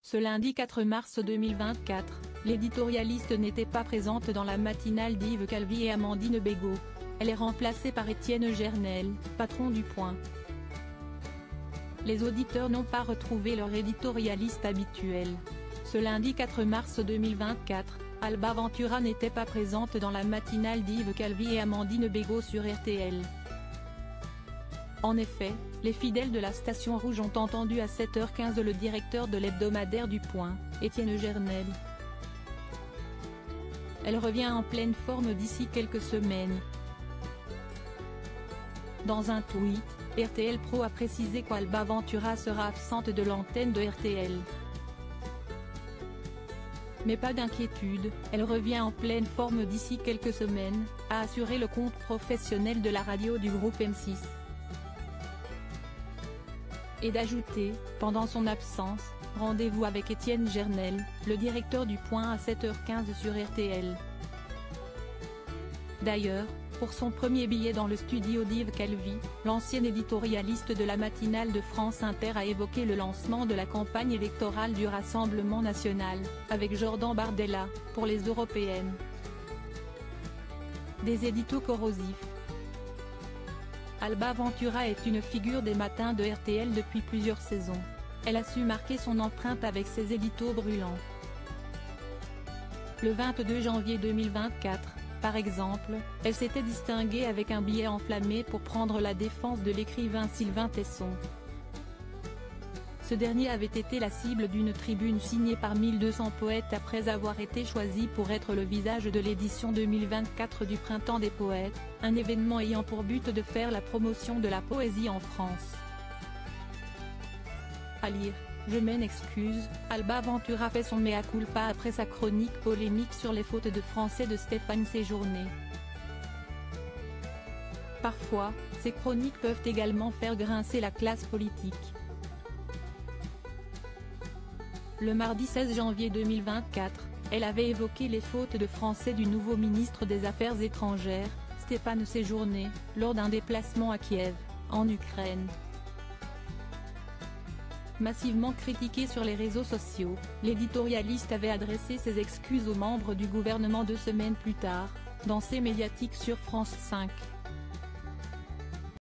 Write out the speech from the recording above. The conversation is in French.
Ce lundi 4 mars 2024, l'éditorialiste n'était pas présente dans la matinale d'Yves Calvi et Amandine Bégaud. Elle est remplacée par Étienne Gernel, patron du Point. Les auditeurs n'ont pas retrouvé leur éditorialiste habituel. Ce lundi 4 mars 2024, Alba Ventura n'était pas présente dans la matinale d'Yves Calvi et Amandine Bégaud sur RTL. En effet, les fidèles de la Station Rouge ont entendu à 7h15 le directeur de l'hebdomadaire du Point, Étienne Gernel. Elle revient en pleine forme d'ici quelques semaines. Dans un tweet, RTL Pro a précisé qu'Alba Ventura sera absente de l'antenne de RTL. Mais pas d'inquiétude, elle revient en pleine forme d'ici quelques semaines, a assuré le compte professionnel de la radio du groupe M6. Et d'ajouter, pendant son absence, rendez-vous avec Étienne Gernel, le directeur du Point à 7h15 sur RTL. D'ailleurs, pour son premier billet dans le studio d'Yves Calvi, l'ancien éditorialiste de la matinale de France Inter a évoqué le lancement de la campagne électorale du Rassemblement national, avec Jordan Bardella, pour les européennes. Des éditos corrosifs. Alba Ventura est une figure des matins de RTL depuis plusieurs saisons. Elle a su marquer son empreinte avec ses éditos brûlants. Le 22 janvier 2024, par exemple, elle s'était distinguée avec un billet enflammé pour prendre la défense de l'écrivain Sylvain Tesson. Ce dernier avait été la cible d'une tribune signée par 1200 poètes après avoir été choisi pour être le visage de l'édition 2024 du Printemps des Poètes, un événement ayant pour but de faire la promotion de la poésie en France. À lire, je m'en excuse, Alba Ventura fait son mea culpa après sa chronique polémique sur les fautes de français de Stéphane Séjourné. Parfois, ces chroniques peuvent également faire grincer la classe politique. Le mardi 16 janvier 2024, elle avait évoqué les fautes de français du nouveau ministre des Affaires étrangères, Stéphane Séjourné, lors d'un déplacement à Kiev, en Ukraine. Massivement critiqué sur les réseaux sociaux, l'éditorialiste avait adressé ses excuses aux membres du gouvernement 2 semaines plus tard, dans ses médiatiques sur France 5.